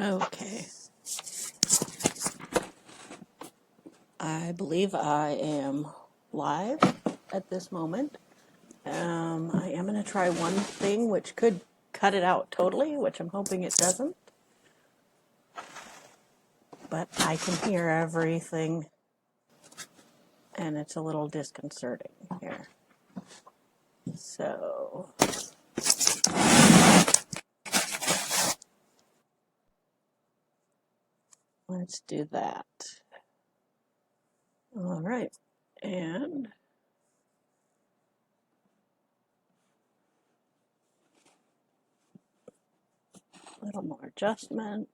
Okay. I believe I am live at this moment. I am going to try one thing which could cut it out totally, which I'm hoping it doesn't. But I can hear everything, and it's a little disconcerting here. So let's do that. All right. And a little more adjustment.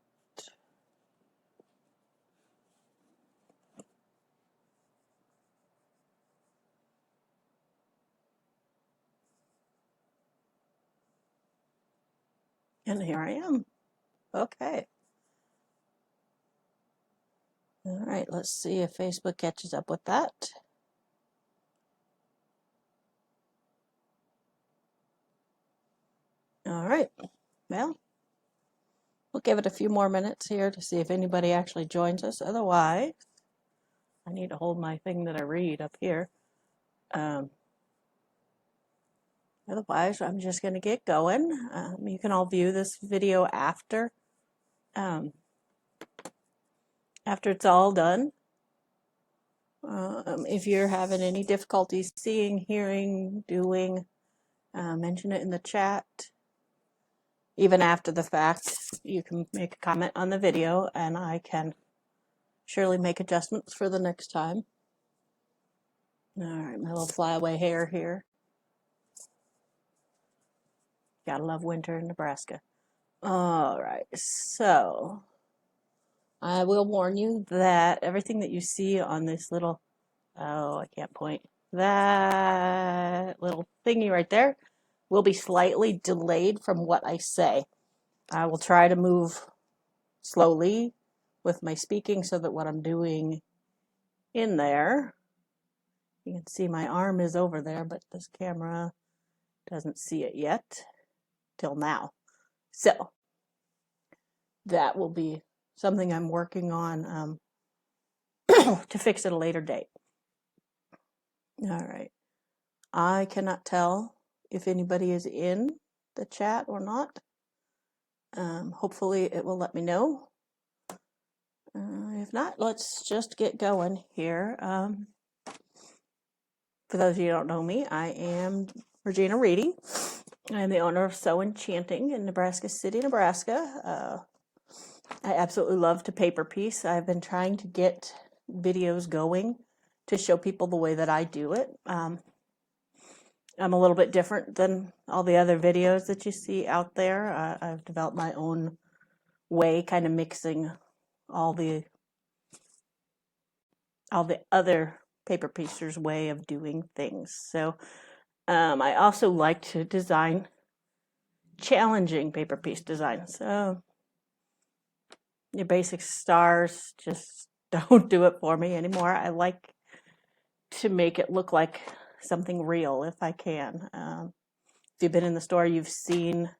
And here I am. Okay. All right, let's see if Facebook catches up with that. All right. Well, we'll give it a few more minutes here to see if anybody actually joins us. Otherwise, I need to hold my thing that I read up here. Otherwise, I'm just going to get going. You can all view this video after it's all done. If you're having any difficulties seeing, hearing, doing, mention it in the chat. Even after the fact, you can make a comment on the video, and I can surely make adjustments for the next time. All right, my little flyaway hair here. Gotta love winter in Nebraska. All right, so I will warn you that everything that you see on this little, oh, I can't point, that little thingy right there will be slightly delayed from what I say. I will try to move slowly with my speaking so that what I'm doing in there, you can see my arm is over there, but this camera doesn't see it yet till now. So that will be something I'm working on to fix at a later date. All right. I cannot tell if anybody is in the chat or not. Hopefully it will let me know. If not, let's just get going here. For those of you who don't know me, I am Regina Reedy. I'm the owner of Sew Enchanting in Nebraska City, Nebraska. I absolutely love to paper piece. I've been trying to get videos going to show people the way that I do it. I'm a little bit different than all the other videos that you see out there. I've developed my own way, kind of mixing all the other paper piecers' way of doing things. So I also like to design challenging paper piece designs. Your basic stars just don't do it for me anymore. I like to make it look like something real if I can. If you've been in the store, you've seen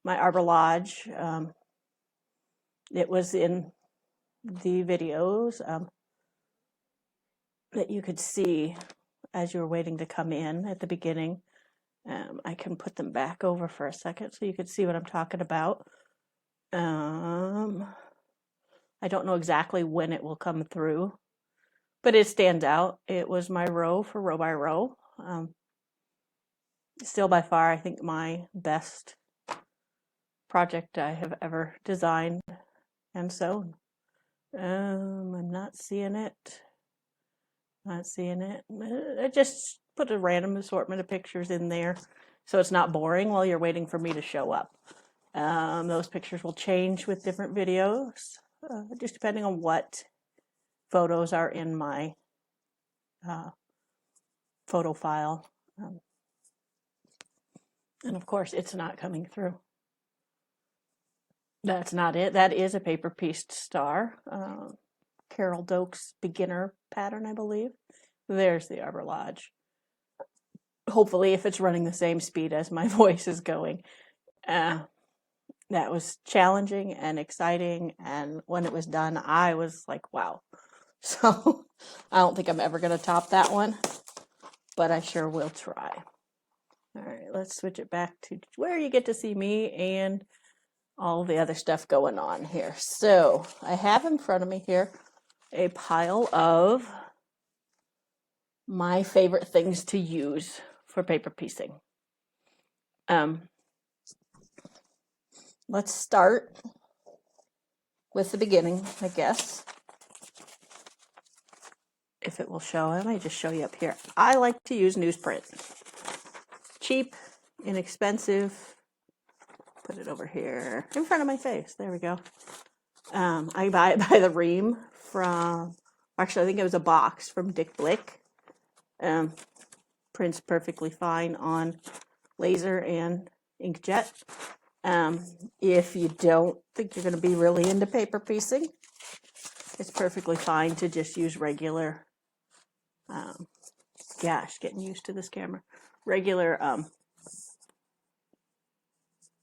my Arbor Lodge. It was in the videos that you could see as you were waiting to come in at the beginning. I can put them back over for a second so you can see what I'm talking about. I don't know exactly when it will come through, but it stands out. It was my row for Row by Row. Still by far, I think, my best project I have ever designed and sewn. I'm not seeing it. Not seeing it. I just put a random assortment of pictures in there so it's not boring while you're waiting for me to show up. Those pictures will change with different videos, just depending on what photos are in my photo file. And of course, it's not coming through. That's not it. That is a paper pieced star. Carol Doak's beginner pattern, I believe. There's the Arbor Lodge. Hopefully, if it's running the same speed as my voice is going. that was challenging and exciting, and when it was done, I was like, wow. So I don't think I'm ever going to top that one, but I sure will try. All right, let's switch it back to where you get to see me and all the other stuff going on here. So I have in front of me here a pile of my favorite things to use for paper piecing. Let's start with the beginning, I guess. If it will show, I might just show you up here. I like to use newsprint. Cheap, inexpensive. Put it over here in front of my face. There we go. I buy it by the ream from, actually I think it was a box from Dick Blick. Prints perfectly fine on laser and inkjet. If you don't think you're going to be really into paper piecing, it's perfectly fine to just use regular, gosh, getting used to this camera, regular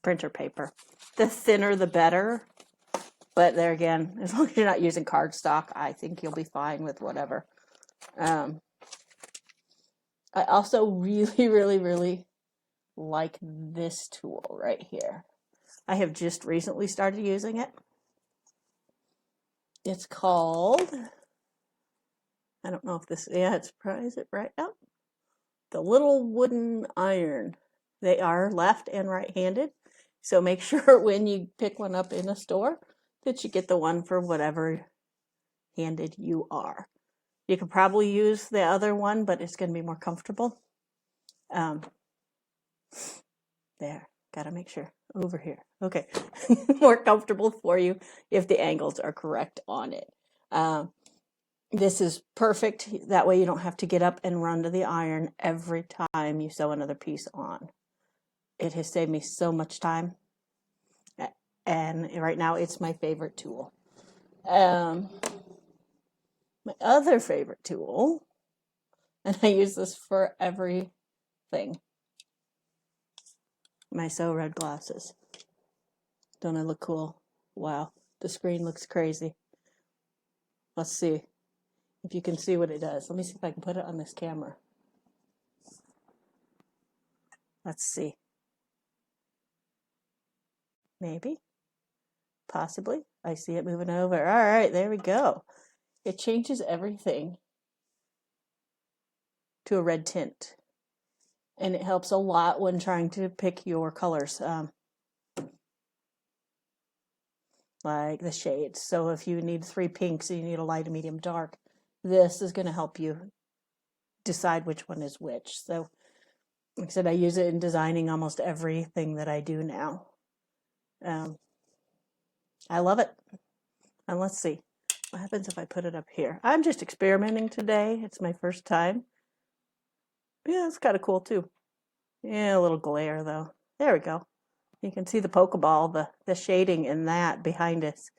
printer paper. The thinner the better, but there again, as long as you're not using cardstock, I think you'll be fine with whatever. I also really like this tool right here. I have just recently started using it. It's called, I don't know if this, yeah, it's, is it right? Oh, the little wooden iron. They are left and right-handed, so make sure when you pick one up in a store that you get the one for whatever handed you are. You could probably use the other one, but it's going to be more comfortable. There, gotta make sure. Over here. Okay. More comfortable for you if the angles are correct on it. This is perfect. That way you don't have to get up and run to the iron every time you sew another piece on. It has saved me so much time. And right now it's my favorite tool. My other favorite tool, and I use this for everything, my Sew Red glasses. Don't I look cool? Wow, the screen looks crazy. Let's see if you can see what it does. Let me see if I can put it on this camera. Let's see. Maybe. Possibly. I see it moving over. All right, there we go. It changes everything to a red tint. And it helps a lot when trying to pick your colors. Like the shades. So if you need 3 pinks and you need a light, a medium, dark, this is going to help you decide which one is which. So like I said, I use it in designing almost everything that I do now. I love it. And let's see what happens if I put it up here. I'm just experimenting today. It's my first time. Yeah, it's kind of cool too. Yeah, a little glare though. There we go. You can see the Pokeball, the shading in that behind us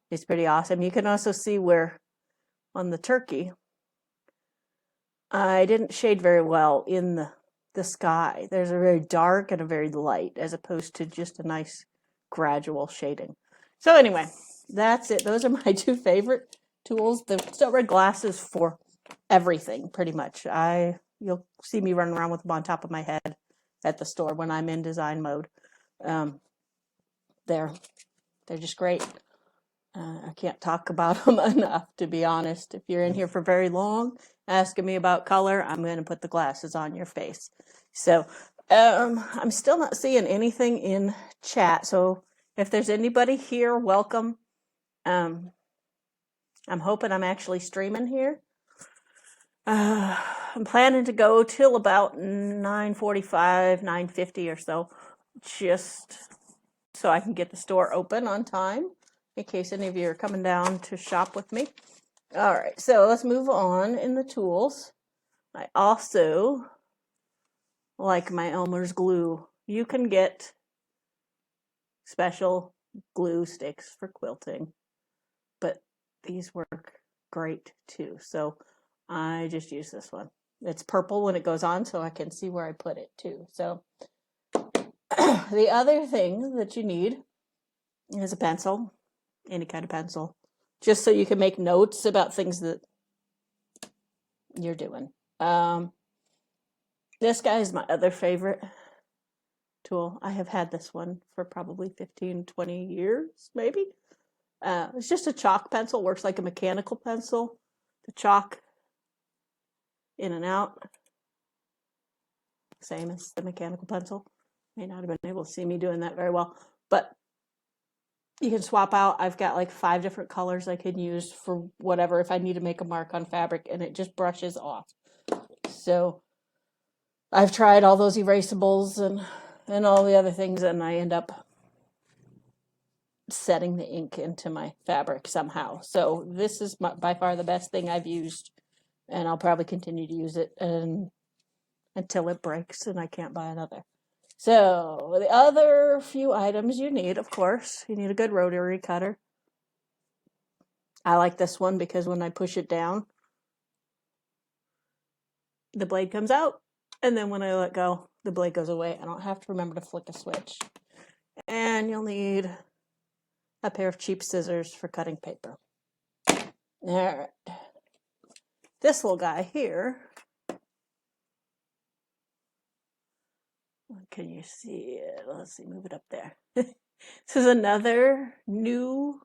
is pretty awesome. You can also see where on the turkey, I didn't shade very well in the sky. There's a very dark and a very light as opposed to just a nice gradual shading. So anyway, that's it. Those are my 2 favorite tools. The Sew Red glasses for everything, pretty much. You'll see me running around with them on top of my head at the store when I'm in design mode. They're just great. I can't talk about them enough, to be honest. If you're in here for very long asking me about color, I'm going to put the glasses on your face. So I'm still not seeing anything in chat. So if there's anybody here, welcome. I'm hoping I'm actually streaming here. I'm planning to go till about 9:45, 9:50 or so, just so I can get the store open on time, in case any of you are coming down to shop with me. All right, so let's move on in the tools. I also like my Elmer's glue. You can get special glue sticks for quilting, but these work great too. So I just use this one. It's purple when it goes on, so I can see where I put it too. So the other thing that you need Here's a pencil, any kind of pencil, just so you can make notes about things that you're doing. This guy is my other favorite tool. I have had this one for probably 15, 20 years, maybe. It's just a chalk pencil, works like a mechanical pencil. The chalk in and out, same as the mechanical pencil. May not have been able to see me doing that very well, but you can swap out. I've got like 5 different colors I can use for whatever, if I need to make a mark on fabric, and it just brushes off. So I've tried all those erasables and all the other things, and I end up setting the ink into my fabric somehow. So this is by far the best thing I've used, and I'll probably continue to use it until it breaks and I can't buy another. So the other few items you need, of course, you need a good rotary cutter. I like this one because when I push it down, the blade comes out, and then when I let go, the blade goes away. I don't have to remember to flick a switch. And you'll need a pair of cheap scissors for cutting paper. All right. This little guy here, can you see it? Let's see, move it up there. This is another new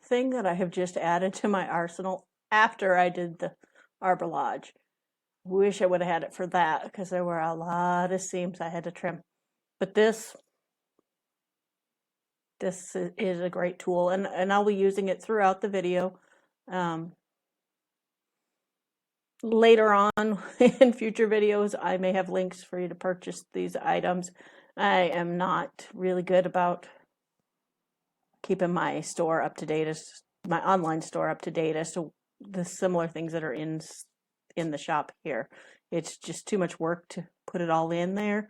thing that I have just added to my arsenal after I did the Arbor Lodge. Wish I would have had it for that, because there were a lot of seams I had to trim. But this is a great tool, and I'll be using it throughout the video. Later on in future videos, I may have links for you to purchase these items. I am not really good about keeping my store up to date, my online store up to date as to the similar things that are in the shop here. It's just too much work to put it all in there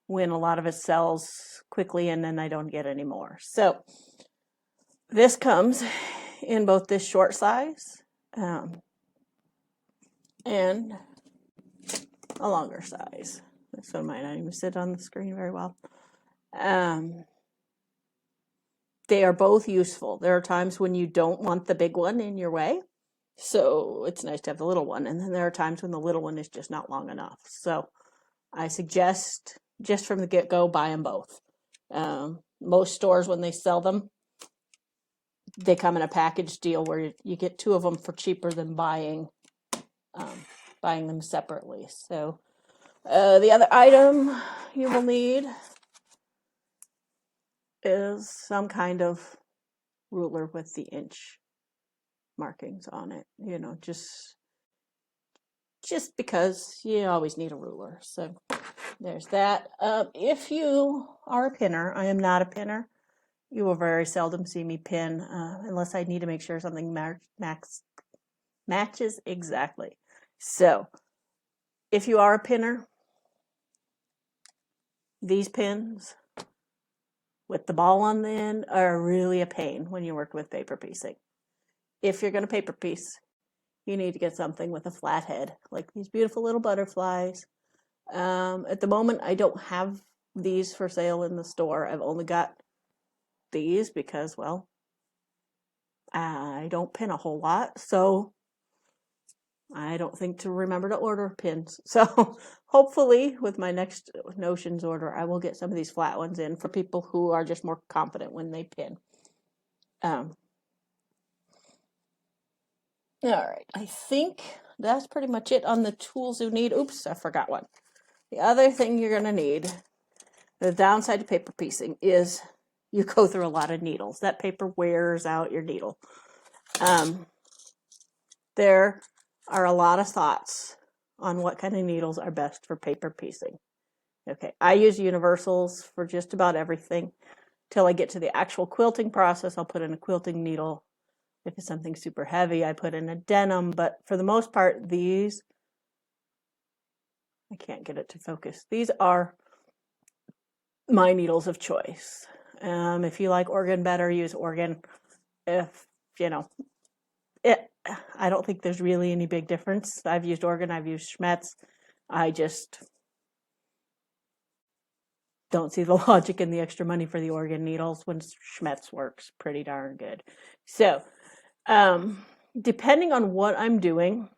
when a lot of it sells quickly and then I don't get any more. So this comes in both this short size and a longer size. This one might not even sit on the screen very well. They are both useful. There are times when you don't want the big one in your way, so it's nice to have the little one. And then there are times when the little one is just not long enough. So I suggest, just from the get-go, buy them both. Most stores, when they sell them, they come in a package deal where you get 2 of them for cheaper than buying them separately. So the other item you will need is some kind of ruler with the inch markings on it. You know, just because you always need a ruler. So there's that. If you are a pinner, I am not a pinner. You will very seldom see me pin unless I need to make sure something matches exactly. So if you are a pinner, these pins with the ball on the end are really a pain when you work with paper piecing. If you're going to paper piece, you need to get something with a flat head, like these beautiful little butterflies. At the moment, I don't have these for sale in the store. I've only got these because, well, I don't pin a whole lot, so I don't think to remember to order pins. So hopefully with my next Notions order, I will get some of these flat ones in for people who are just more confident when they pin. All right, I think that's pretty much it on the tools you need. Oops, I forgot one. The other thing you're going to need, the downside to paper piecing, is you go through a lot of needles. That paper wears out your needle. There are a lot of thoughts on what kind of needles are best for paper piecing. Okay, I use universals for just about everything. Till I get to the actual quilting process, I'll put in a quilting needle. If it's something super heavy, I put in a denim, but for the most part, these, I can't get it to focus. These are my needles of choice. If you like Oregon better, use Oregon. If, you know, I don't think there's really any big difference. I've used Oregon, I've used Schmetz. I just don't see the logic in the extra money for the Oregon needles when Schmetz works pretty darn good. So, depending on what I'm doing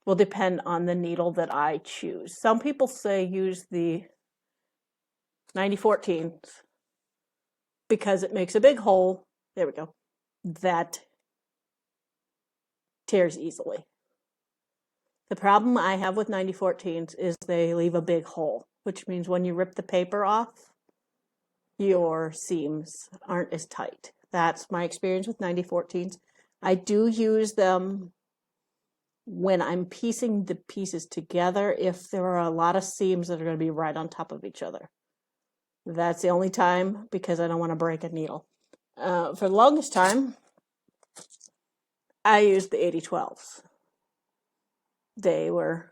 will depend on the needle that I choose. Some people say use the 9014s because it makes a big hole. There we go. That tears easily. The problem I have with 9014s is they leave a big hole, which means when you rip the paper off, your seams aren't as tight. That's my experience with 9014s. I do use them when I'm piecing the pieces together if there are a lot of seams that are going to be right on top of each other. That's the only time, because I don't want to break a needle. For the longest time, I used the 8012s. They were,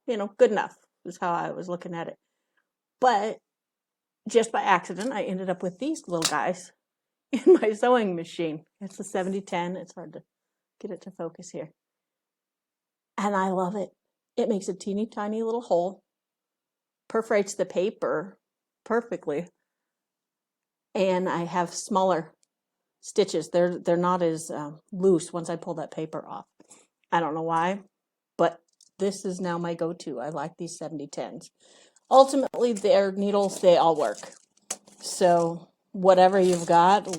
good enough, is how I was looking at it. But just by accident, I ended up with these little guys in my sewing machine. It's a 7010. It's hard to get it to focus here. And I love it. It makes a teeny tiny little hole, perforates the paper perfectly, and I have smaller stitches. They're not as loose once I pull that paper off. I don't know why, but this is now my go-to. I like these 7010s. Ultimately, their needles, they all work. So whatever you've got,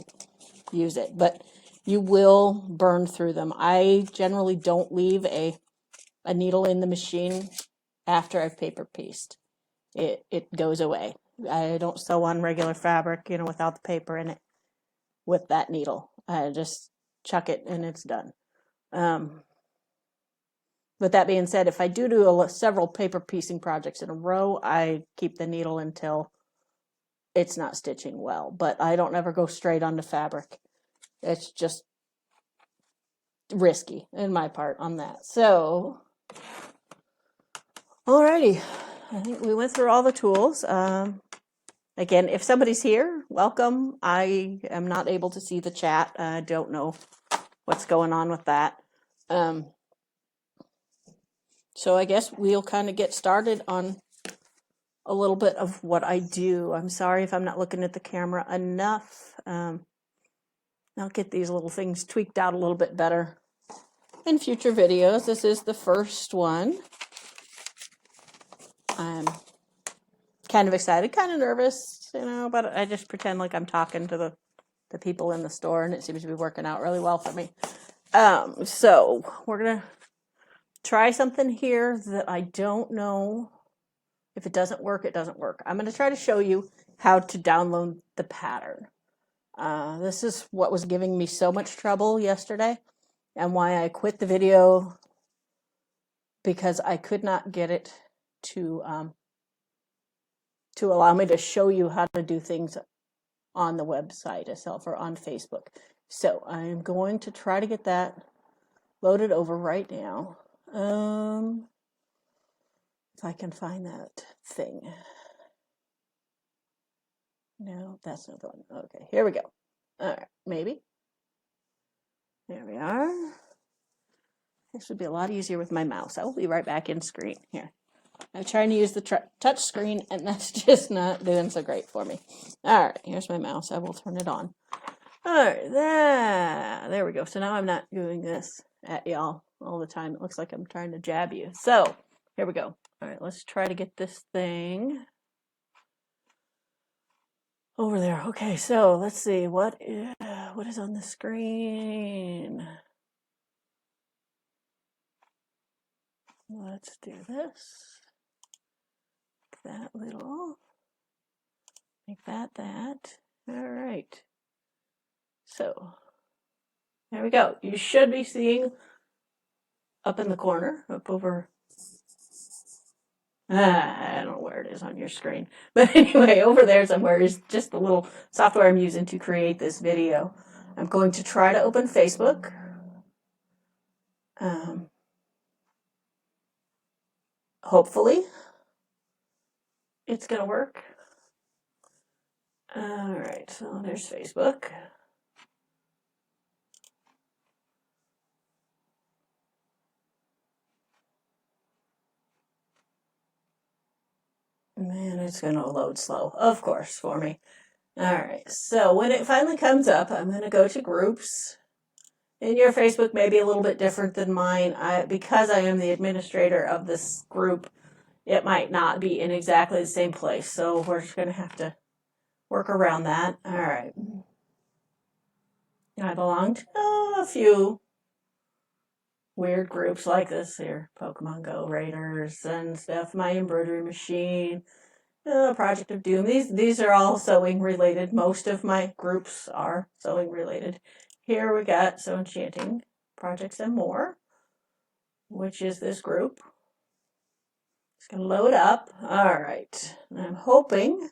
use it. But you will burn through them. I generally don't leave a needle in the machine after I've paper pieced. It goes away. I don't sew on regular fabric, without the paper in it with that needle. I just chuck it and it's done. With that being said, if I do several paper piecing projects in a row, I keep the needle until it's not stitching well. But I don't ever go straight onto fabric. It's just risky in my part on that. So, alrighty. I think we went through all the tools. Again, if somebody's here, welcome. I am not able to see the chat. I don't know what's going on with that. So I guess we'll kind of get started on a little bit of what I do. I'm sorry if I'm not looking at the camera enough. I'll get these little things tweaked out a little bit better in future videos. This is the first one. I'm kind of excited, kind of nervous, but I just pretend like I'm talking to the people in the store, and it seems to be working out really well for me. So we're going to try something here that I don't know. If it doesn't work, it doesn't work. I'm going to try to show you how to download the pattern. This is what was giving me so much trouble yesterday and why I quit the video, because I could not get it to allow me to show you how to do things on the website itself or on Facebook. So I'm going to try to get that loaded over right now. If I can find that thing. No, that's not the one. Okay, here we go. All right, maybe. There we are. This would be a lot easier with my mouse. I will be right back in screen here. I'm trying to use the touch screen, and that's just not doing so great for me. All right, here's my mouse. I will turn it on. All right, there we go. So now I'm not doing this at y'all all the time. It looks like I'm trying to jab you. So here we go. All right, let's try to get this thing over there. Okay, so let's see. What is on the screen? Let's do this. That little. Make that. All right. So there we go. You should be seeing up in the corner, up over. I don't know where it is on your screen. But anyway, over there somewhere is just the little software I'm using to create this video. I'm going to try to open Facebook. Hopefully it's going to work. All right, so there's Facebook. And it's going to load slow, of course, for me. All right, so when it finally comes up, I'm going to go to groups. And your Facebook may be a little bit different than mine. Because I am the administrator of this group, it might not be in exactly the same place. So we're just going to have to work around that. All right. I belong to a few weird groups like this here. Pokemon Go Raiders and stuff. My embroidery machine. Project of Doom. These are all sewing related. Most of my groups are sewing related. Here we got Sew Enchanting Projects and More, which is this group. It's going to load up. All right. I'm hoping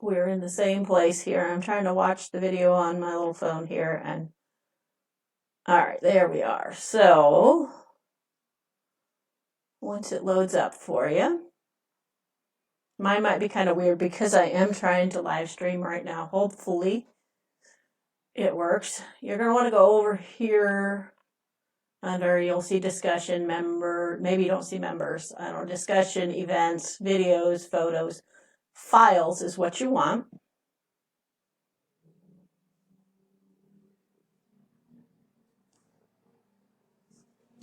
we're in the same place here. I'm trying to watch the video on my little phone here. And all right, there we are. So once it loads up for you, mine might be kind of weird because I am trying to live stream right now. Hopefully it works. You're going to want to go over here under, you'll see discussion, member, maybe you don't see members. I don't know, discussion, events, videos, photos, files is what you want.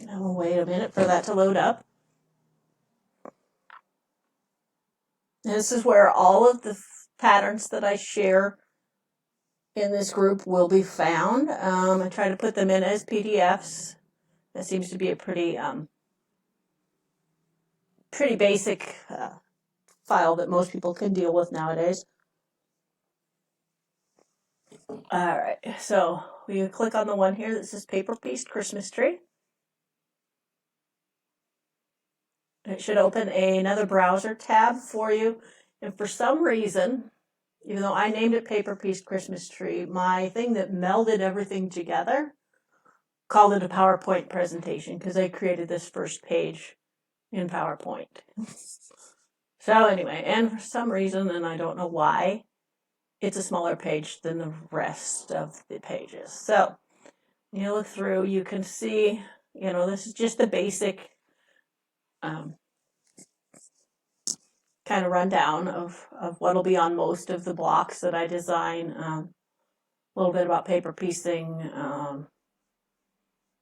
And we'll wait a minute for that to load up. This is where all of the patterns that I share in this group will be found. I try to put them in as PDFs. That seems to be a pretty basic file that most people can deal with nowadays. All right, so we click on the one here that says Paper Pieced Christmas Tree. It should open another browser tab for you. And for some reason, even though I named it Paper Pieced Christmas Tree, my thing that melded everything together called it a PowerPoint presentation because I created this first page in PowerPoint. So anyway, and for some reason, and I don't know why, it's a smaller page than the rest of the pages. So you look through, you can see, this is just the basic kind of rundown of what'll be on most of the blocks that I design. A little bit about paper piecing,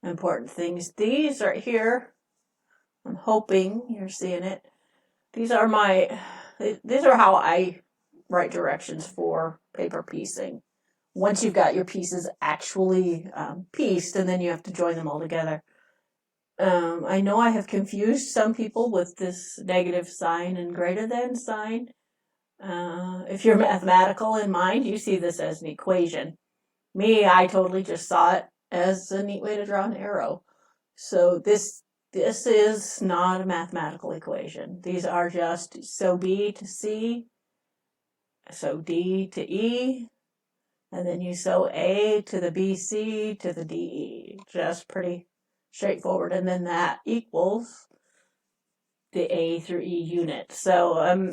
important things. These are here. I'm hoping you're seeing it. These are how I write directions for paper piecing. Once you've got your pieces actually pieced, and then you have to join them all together. I know I have confused some people with this negative sign and greater than sign. If you're mathematical in mind, you see this as an equation. Me, I totally just saw it as a neat way to draw an arrow. So this is not a mathematical equation. These are just sew B to C, sew D to E, and then you sew A to the BC to the DE. Just pretty straightforward. And then that equals the A through E unit. So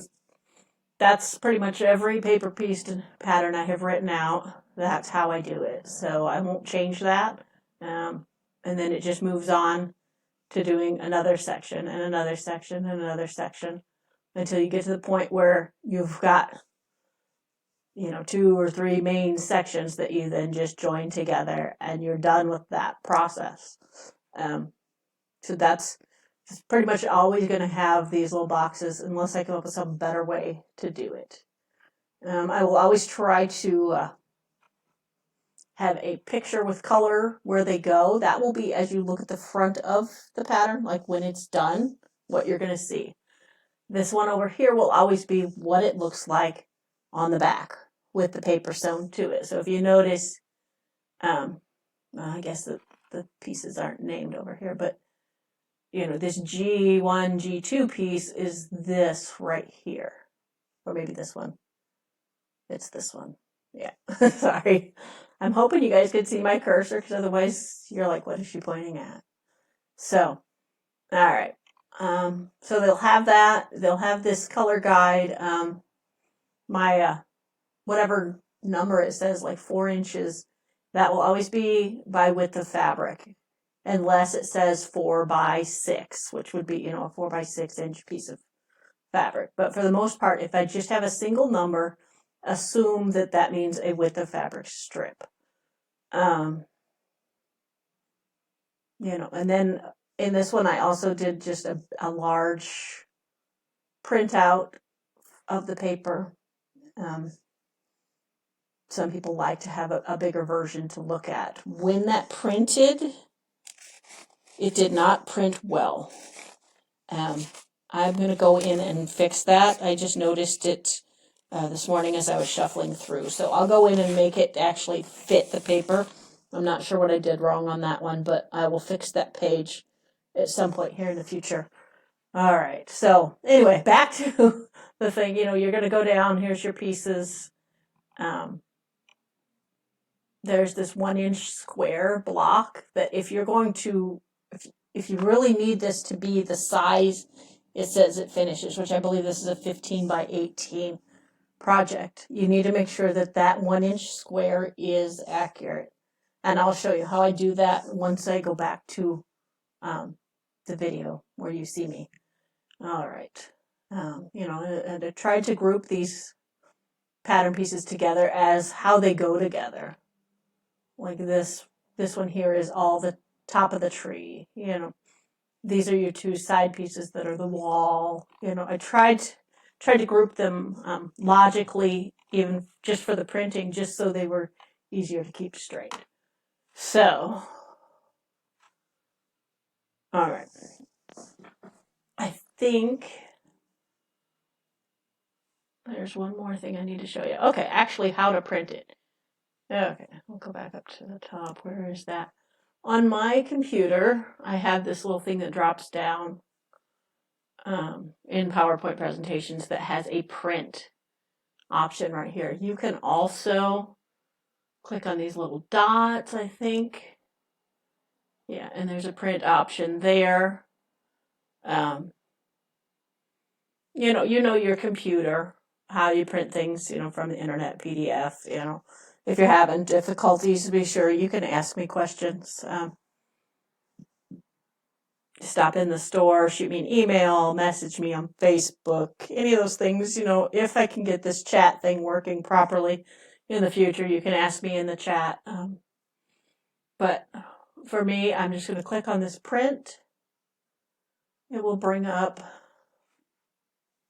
that's pretty much every paper pieced pattern I have written out. That's how I do it. So I won't change that. And then it just moves on to doing another section and another section and another section until you get to the point where you've got 2 or 3 main sections that you then just join together and you're done with that process. So that's pretty much always going to have these little boxes unless I come up with some better way to do it. I will always try to have a picture with color where they go. That will be as you look at the front of the pattern, like when it's done, what you're going to see. This one over here will always be what it looks like on the back with the paper sewn to it. So if you notice, I guess the pieces aren't named over here, but this G1, G2 piece is this right here. Or maybe this one. It's this one. Yeah, sorry. I'm hoping you guys could see my cursor because otherwise you're like, what is she pointing at? So, all right. So they'll have that. They'll have this color guide. My whatever number it says, like 4 inches, that will always be by width of fabric, unless it says 4 by 6, which would be a 4 by 6 inch piece of fabric. But for the most part, if I just have a single number, assume that that means a width of fabric strip. You know, and then in this one, I also did just a large printout of the paper. Some people like to have a bigger version to look at. When that printed, it did not print well. I'm going to go in and fix that. I just noticed it this morning as I was shuffling through. So I'll go in and make it actually fit the paper. I'm not sure what I did wrong on that one, but I will fix that page at some point here in the future. All right. So anyway, back to the thing. You know, you're going to go down. Here's your pieces. There's this 1-inch square block that if you're going to, if you really need this to be the size it says it finishes, which I believe this is a 15 by 18 project, you need to make sure that that 1-inch square is accurate. And I'll show you how I do that once I go back to the video where you see me. All right. You know, and I tried to group these pattern pieces together as how they go together. Like this one here is all the top of the tree, you know. These are your two side pieces that are the wall. You know, I tried to group them logically, even just for the printing, just so they were easier to keep straight. So, all right. I think there's one more thing I need to show you. Okay, actually how to print it. Okay, we'll go back up to the top. Where is that? On my computer, I have this little thing that drops down in PowerPoint presentations that has a print option right here. You can also click on these little dots, I think. Yeah, and there's a print option there. You know your computer, how you print things, you know, from the internet, PDF, you know. If you're having difficulties, be sure you can ask me questions. Stop in the store, shoot me an email, message me on Facebook, any of those things. You know, if I can get this chat thing working properly in the future, you can ask me in the chat. But for me, I'm just going to click on this print. It will bring up,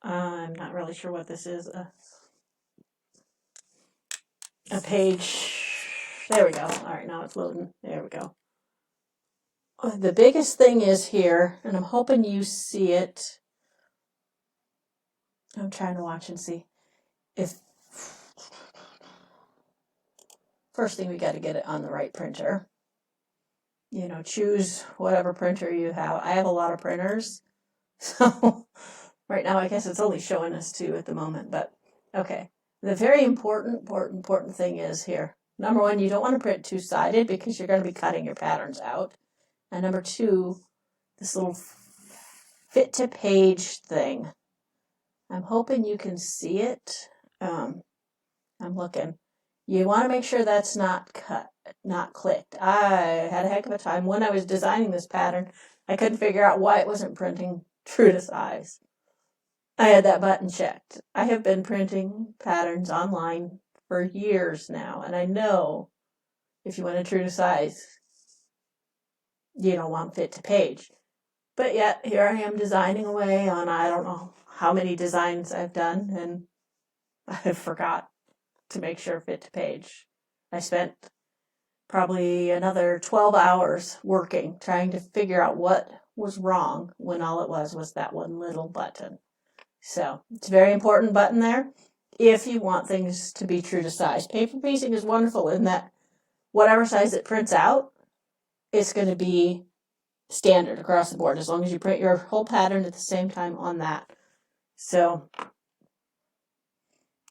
I'm not really sure what this is, a page. There we go. All right, now it's loading. There we go. The biggest thing is here, and I'm hoping you see it. I'm trying to watch and see if, first thing we got to get it on the right printer. You know, choose whatever printer you have. I have a lot of printers, so right now I guess it's only showing us 2 at the moment, but okay. The very important thing is here. Number 1, you don't want to print 2-sided because you're going to be cutting your patterns out. And number 2, this little fit to page thing. I'm hoping you can see it. I'm looking. You want to make sure that's not cut, not clicked. I had a heck of a time when I was designing this pattern. I couldn't figure out why it wasn't printing true to size. I had that button checked. I have been printing patterns online for years now, and I know if you want a true to size, you don't want fit to page. But yet, here I am designing away on I don't know how many designs I've done, and I forgot to make sure fit to page. I spent probably another 12 hours working, trying to figure out what was wrong when all it was that one little button. So it's a very important button there if you want things to be true to size. Paper piecing is wonderful in that whatever size it prints out, it's going to be standard across the board as long as you print your whole pattern at the same time on that. So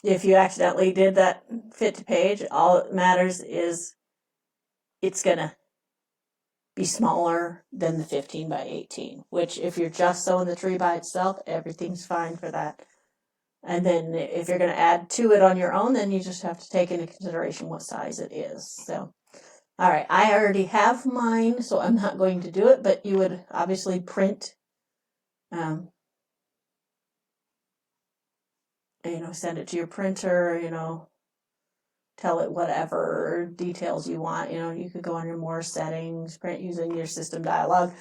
if you accidentally did that fit to page, all that matters is it's going to be smaller than the 15 by 18, which if you're just sewing the tree by itself, everything's fine for that. And then if you're going to add to it on your own, then you just have to take into consideration what size it is. So, all right, I already have mine, so I'm not going to do it, but you would obviously print send it to your printer, tell it whatever details you want. You could go under more settings, print using your system dialog.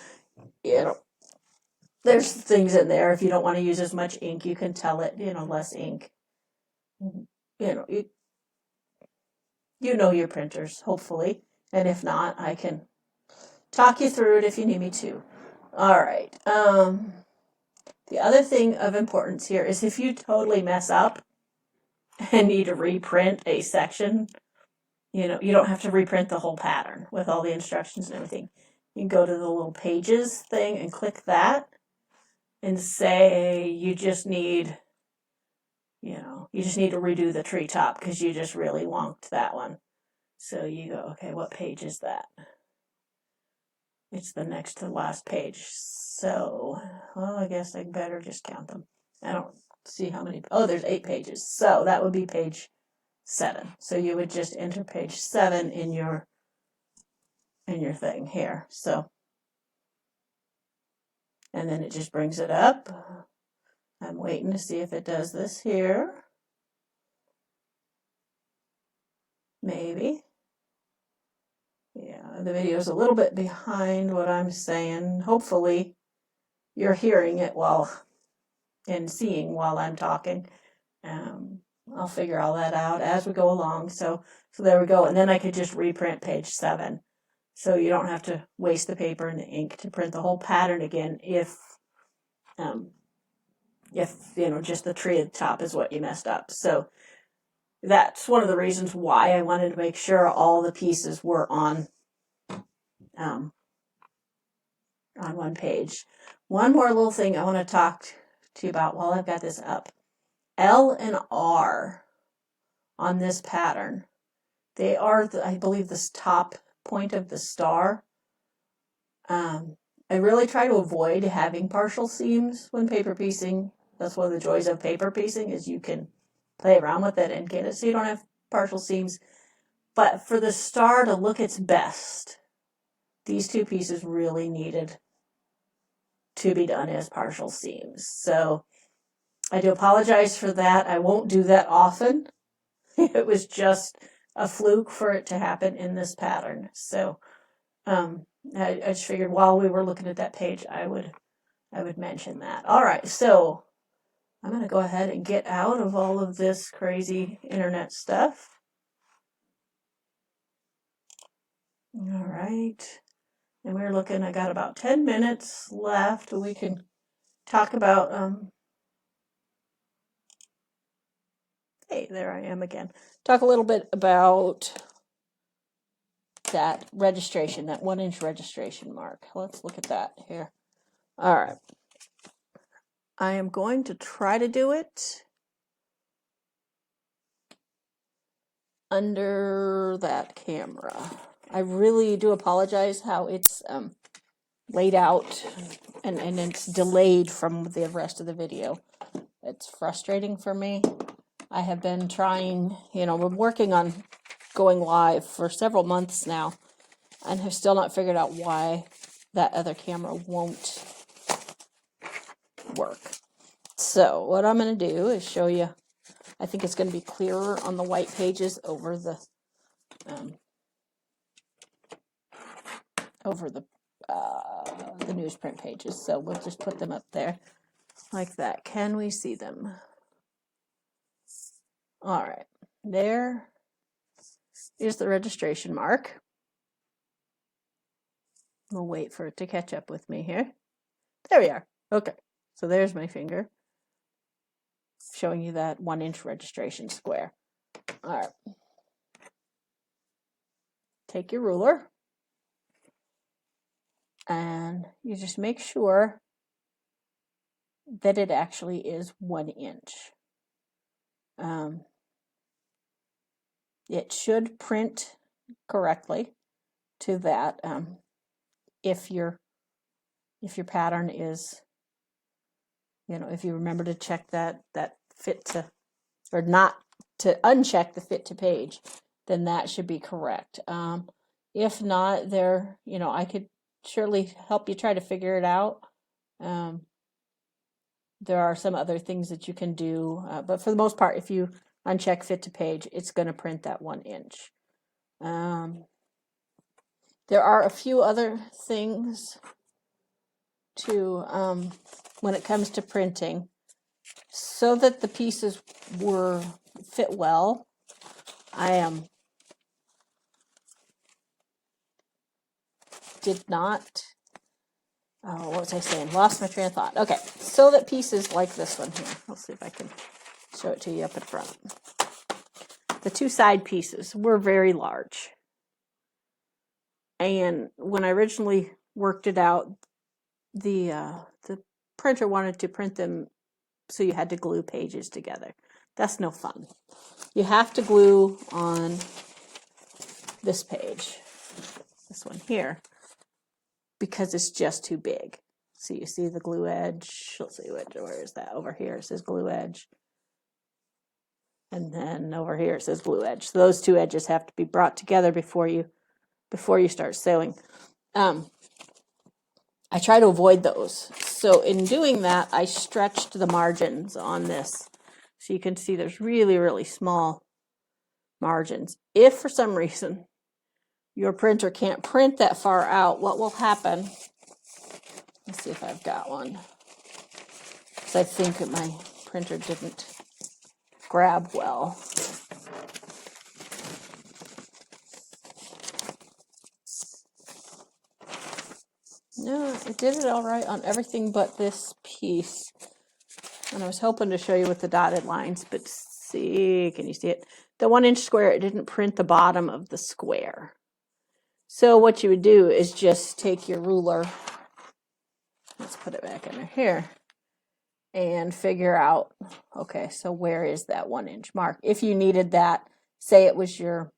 There's things in there. If you don't want to use as much ink, you can tell it, less ink. You know your printers, hopefully. And if not, I can talk you through it if you need me to. All right. The other thing of importance here is if you totally mess up and need to reprint a section, you don't have to reprint the whole pattern with all the instructions and everything. You can go to the little pages thing and click that and say you just need to redo the treetop because you just really wonked that one. So you go, okay, what page is that? It's the next to the last page. So, well, I guess I better just count them. I don't see how many. Oh, there's 8 pages. So that would be page 7. So you would just enter page 7 in your thing here. So, and then it just brings it up. I'm waiting to see if it does this here. Maybe. Yeah, the video is a little bit behind what I'm saying. Hopefully you're hearing it and seeing while I'm talking. I'll figure all that out as we go along. So there we go. And then I could just reprint page 7. So you don't have to waste the paper and the ink to print the whole pattern again if just the tree at the top is what you messed up. So that's one of the reasons why I wanted to make sure all the pieces were on one page. One more little thing I want to talk to you about while I've got this up. L and R on this pattern, they are, I believe, this top point of the star. I really try to avoid having partial seams when paper piecing. That's one of the joys of paper piecing is you can play around with it and get it so you don't have partial seams. But for the star to look its best, these 2 pieces really needed to be done as partial seams. So I do apologize for that. I won't do that often. It was just a fluke for it to happen in this pattern. So I just figured while we were looking at that page, I would mention that. All right, so I'm going to go ahead and get out of all of this crazy internet stuff. All right, and we're looking, I got about 10 minutes left. We can talk about, hey, there I am again. Talk a little bit about that registration, that 1-inch registration mark. Let's look at that here. All right. I am going to try to do it under that camera. I really do apologize how it's laid out and it's delayed from the rest of the video. It's frustrating for me. I have been trying, we're working on going live for several months now and have still not figured out why that other camera won't work. So what I'm going to do is show you. I think it's going to be clearer on the white pages over the newsprint pages. So we'll just put them up there like that. Can we see them? All right, there is the registration mark. We'll wait for it to catch up with me here. There we are. Okay, so there's my finger showing you that 1-inch registration square. All right. Take your ruler and you just make sure that it actually is 1 inch. It should print correctly to that if your pattern is, if you remember to check that fit to, or not to uncheck the fit to page, then that should be correct. If not, I could surely help you try to figure it out. There are some other things that you can do, but for the most part, if you uncheck fit to page, it's going to print that 1 inch. There are a few other things to, when it comes to printing, so that the pieces fit well. Did not, what was I saying? Lost my train of thought. Okay, so that pieces like this one here, let's see if I can show it to you up in front. The 2 side pieces were very large. And when I originally worked it out, the printer wanted to print them so you had to glue pages together. That's no fun. You have to glue on this page, this one here, because it's just too big. So you see the glue edge. Let's see, where is that? Over here it says glue edge. And then over here it says glue edge. So those 2 edges have to be brought together before you start sewing. I try to avoid those. So in doing that, I stretched the margins on this. So you can see there's really, really small margins. If for some reason your printer can't print that far out, what will happen? Let's see if I've got one. Because I think my printer didn't grab well. No, it did it all right on everything but this piece. And I was hoping to show you with the dotted lines, but see, can you see it? The 1 inch square, it didn't print the bottom of the square. So what you would do is just take your ruler, let's put it back in here, and figure out, okay, so where is that 1 inch mark? If you needed that, say it was your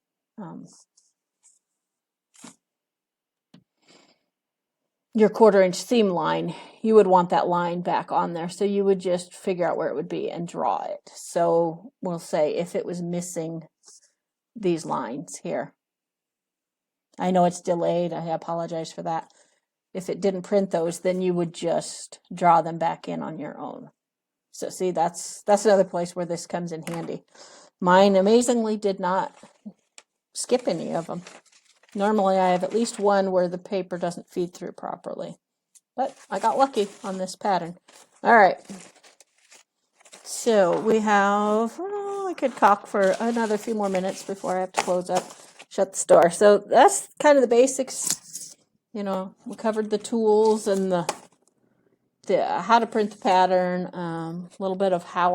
your 1/4 inch seam line, you would want that line back on there. So you would just figure out where it would be and draw it. So we'll say if it was missing these lines here. I know it's delayed. I apologize for that. If it didn't print those, then you would just draw them back in on your own. So see, that's another place where this comes in handy. Mine amazingly did not skip any of them. Normally I have at least one where the paper doesn't feed through properly. But I got lucky on this pattern. All right. So we have, I could talk for another few more minutes before I have to close up, shut the store. So that's kind of the basics. You know, we covered the tools and the how to print the pattern, a little bit of how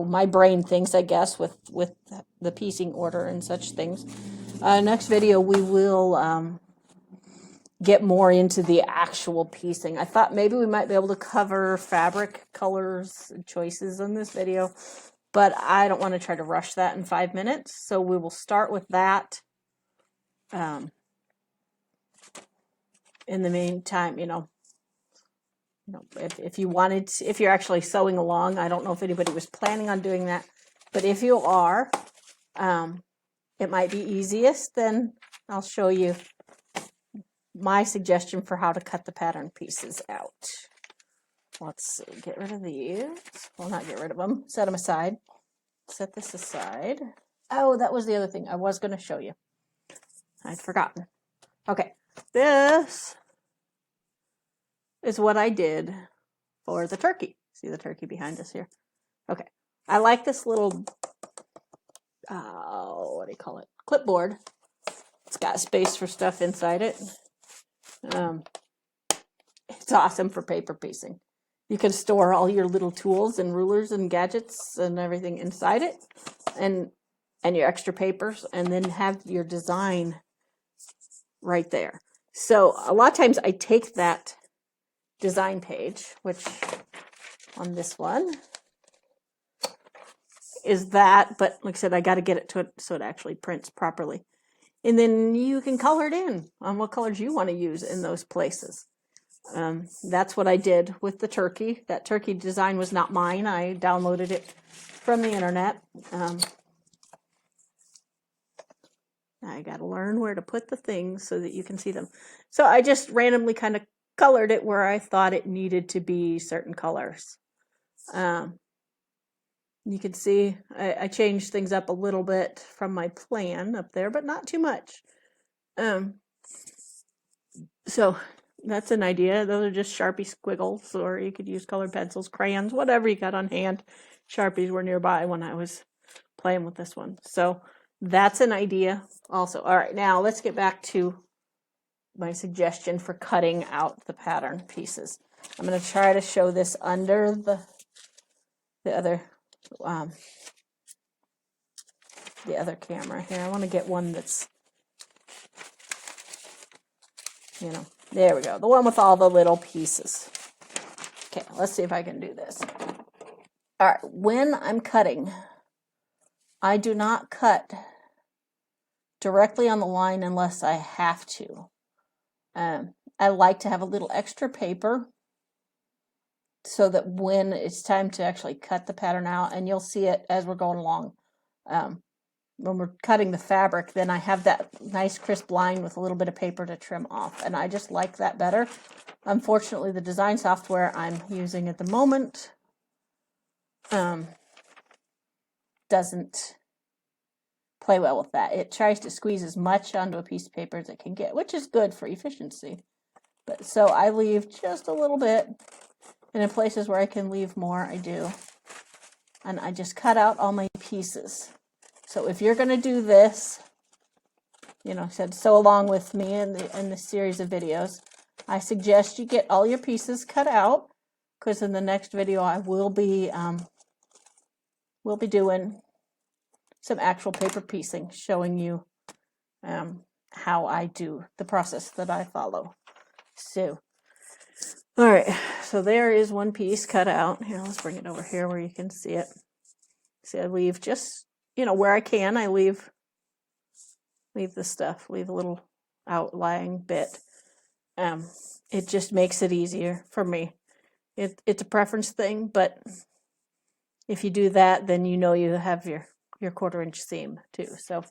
my brain thinks, I guess, with the piecing order and such things. Next video, we will get more into the actual piecing. I thought maybe we might be able to cover fabric colors and choices in this video, but I don't want to try to rush that in 5 minutes. So we will start with that. In the meantime, if you wanted to, if you're actually sewing along, I don't know if anybody was planning on doing that, but if you are, it might be easiest. Then I'll show you my suggestion for how to cut the pattern pieces out. Let's see, get rid of these. Well, not get rid of them, set them aside. Set this aside. Oh, that was the other thing I was going to show you. I'd forgotten. Okay, this is what I did for the turkey. See the turkey behind us here? Okay, I like this little, what do you call it? Clipboard. It's got space for stuff inside it. It's awesome for paper piecing. You can store all your little tools and rulers and gadgets and everything inside it, and your extra papers, and then have your design right there. So a lot of times I take that design page, which on this one is that, but like I said, I got to get it to it so it actually prints properly. And then you can color it in on what colors you want to use in those places. That's what I did with the turkey. That turkey design was not mine. I downloaded it from the internet. I got to learn where to put the things so that you can see them. So I just randomly kind of colored it where I thought it needed to be certain colors. You can see I changed things up a little bit from my plan up there, but not too much. So that's an idea. Those are just Sharpie squiggles, or you could use colored pencils, crayons, whatever you got on hand. Sharpies were nearby when I was playing with this one. So that's an idea also. All right, now let's get back to my suggestion for cutting out the pattern pieces. I'm going to try to show this under the other camera here. I want to get one that's, there we go. The one with all the little pieces. Okay, let's see if I can do this. All right, when I'm cutting, I do not cut directly on the line unless I have to. I like to have a little extra paper so that when it's time to actually cut the pattern out, and you'll see it as we're going along, when we're cutting the fabric, then I have that nice crisp line with a little bit of paper to trim off, and I just like that better. Unfortunately, the design software I'm using at the moment doesn't play well with that. It tries to squeeze as much onto a piece of paper as it can get, which is good for efficiency. But so I leave just a little bit, and in places where I can leave more, I do. And I just cut out all my pieces. So if you're going to do this, sew along with me in the series of videos, I suggest you get all your pieces cut out, because in the next video I will be doing some actual paper piecing, showing you how I do the process that I follow. So, all right, so there is one piece cut out. Here, let's bring it over here where you can see it. See, I leave just, where I can, I leave the stuff, leave a little outlying bit. It just makes it easier for me. It's a preference thing, but if you do that, then you have your 1/4-inch seam too. So,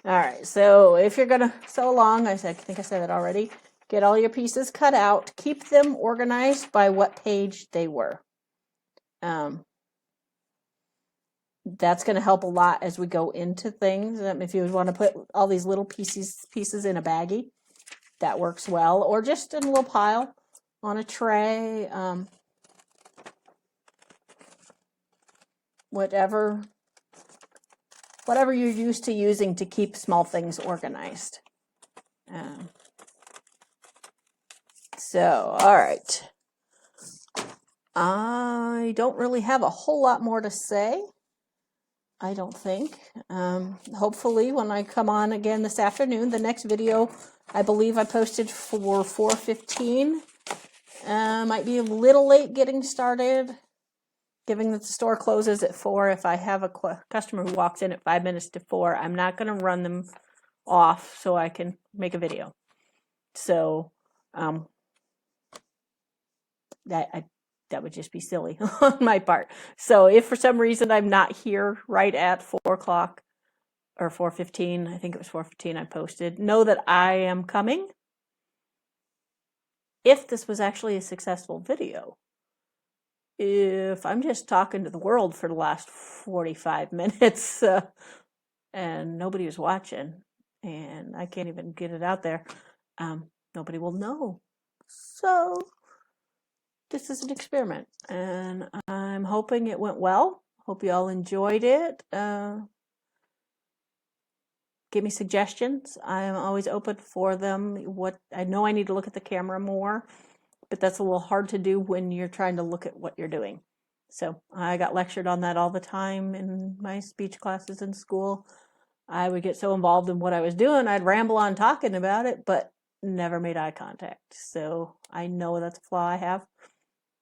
all right. So if you're gonna sew along, I think I said that already. Get all your pieces cut out. Keep them organized by what page they were. That's going to help a lot as we go into things. If you want to put all these little pieces in a baggie, that works well, or just in a little pile on a tray. Whatever you're used to using to keep small things organized. So, all right. I don't really have a whole lot more to say, I don't think. Hopefully when I come on again this afternoon, the next video I believe I posted for 4:15. Might be a little late getting started, given that the store closes at 4. If I have a customer who walks in at 5 minutes to 4, I'm not going to run them off so I can make a video. So that would just be silly on my part. So if for some reason I'm not here right at 4 o'clock or 4:15, I think it was 4:15 I posted, know that I am coming. If this was actually a successful video, if I'm just talking to the world for the last 45 minutes and nobody was watching and I can't even get it out there, nobody will know. So this is an experiment, and I'm hoping it went well. Hope you all enjoyed it. Give me suggestions. I'm always open for them. I know I need to look at the camera more, but that's a little hard to do when you're trying to look at what you're doing. So I got lectured on that all the time in my speech classes in school. I would get so involved in what I was doing, I'd ramble on talking about it, but never made eye contact. So I know that's a flaw I have,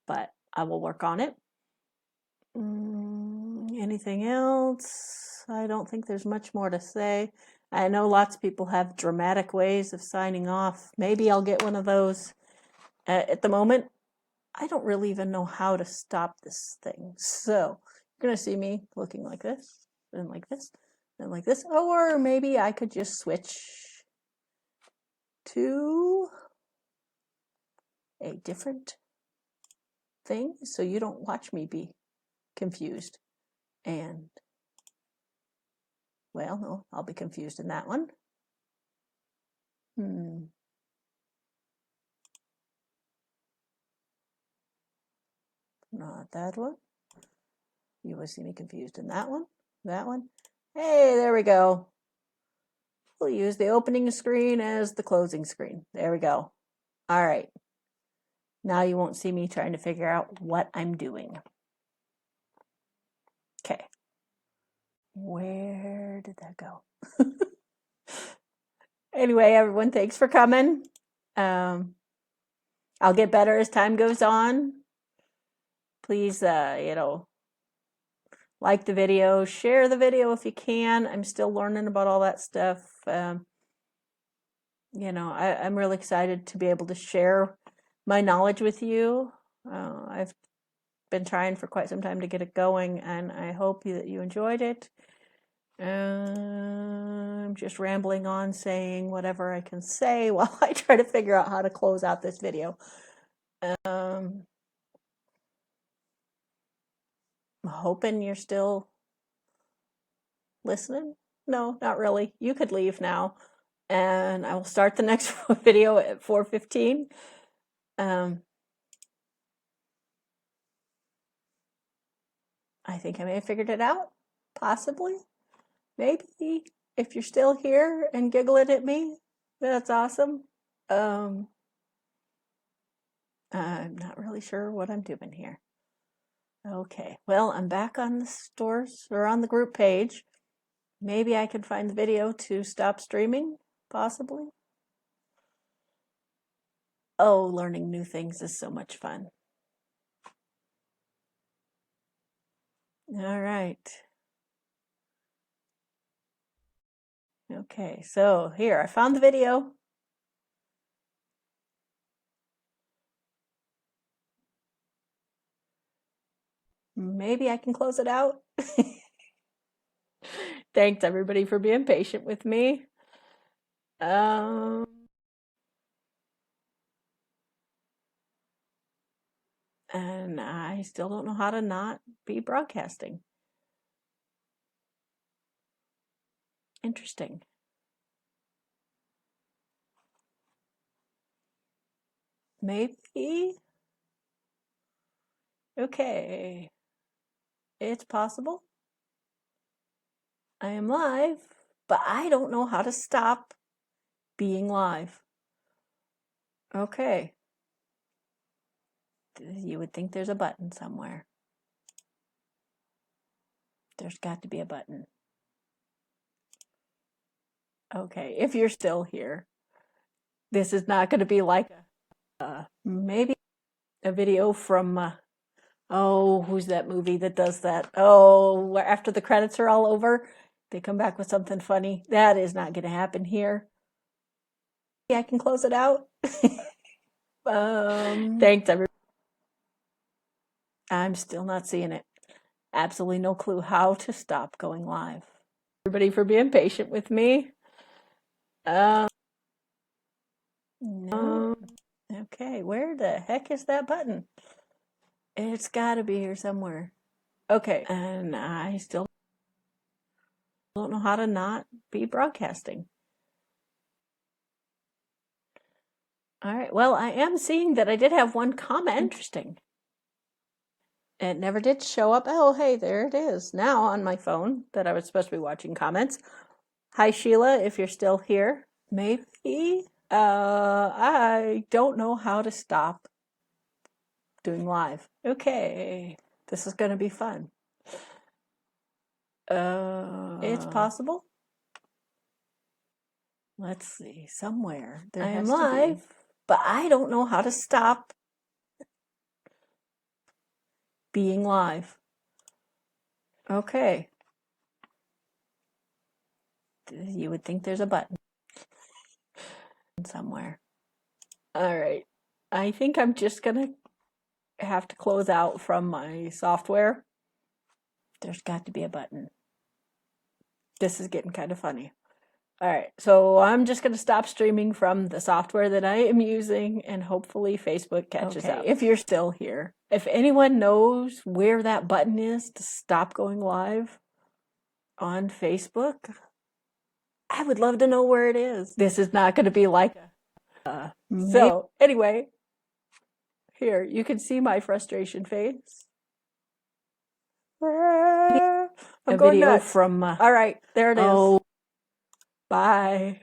but I will work on it. Anything else? I don't think there's much more to say. I know lots of people have dramatic ways of signing off. Maybe I'll get one of those. At the moment, I don't really even know how to stop this thing. So you're going to see me looking like this, and like this, and like this. Or maybe I could just switch to a different thing so you don't watch me be confused. And, well, no, I'll be confused in that one. Not that one. You will see me confused in that one. That one. Hey, there we go. We'll use the opening screen as the closing screen. There we go. All right. Now you won't see me trying to figure out what I'm doing. Okay. Where did that go? Anyway, everyone, thanks for coming. I'll get better as time goes on. Please, like the video, share the video if you can. I'm still learning about all that stuff. I'm really excited to be able to share my knowledge with you. I've been trying for quite some time to get it going, and I hope that you enjoyed it. I'm just rambling on, saying whatever I can say while I try to figure out how to close out this video. I'm hoping you're still listening. No, not really. You could leave now, and I will start the next video at 4:15. I think I may have figured it out, possibly. Maybe. If you're still here and giggling at me, that's awesome. I'm not really sure what I'm doing here. Okay, well, I'm back on the stores or on the group page. Maybe I can find the video to stop streaming, possibly. Oh, learning new things is so much fun. All right. Okay, so here, I found the video. Maybe I can close it out. Thanks, everybody, for being patient with me. And I still don't know how to not be broadcasting. Interesting. Maybe. Okay. It's possible. I am live, but I don't know how to stop being live. Okay. You would think there's a button somewhere. There's got to be a button. Okay, if you're still here, this is not going to be like maybe a video from, who's that movie that does that? Oh, after the credits are all over, they come back with something funny. That is not going to happen here. Yeah, I can close it out. Thanks, everybody. I'm still not seeing it. Absolutely no clue how to stop going live. Everybody for being patient with me. No. Okay, where the heck is that button? It's got to be here somewhere. Okay, and I still don't know how to not be broadcasting. All right, well, I am seeing that I did have one comment. Interesting. It never did show up. Oh, hey, there it is now on my phone that I was supposed to be watching comments. Hi, Sheila, if you're still here. Maybe. I don't know how to stop doing live. Okay, this is going to be fun. It's possible. Let's see, somewhere there has to be. I am live, but I don't know how to stop being live. Okay. You would think there's a button somewhere. All right. I think I'm just going to have to close out from my software. There's got to be a button. This is getting kind of funny. All right, so I'm just going to stop streaming from the software that I am using, and hopefully Facebook catches up. If you're still here, if anyone knows where that button is to stop going live on Facebook, I would love to know where it is. This is not going to be like so anyway, here you can see my frustration face. I'm going nuts. From all right, there it is. Bye.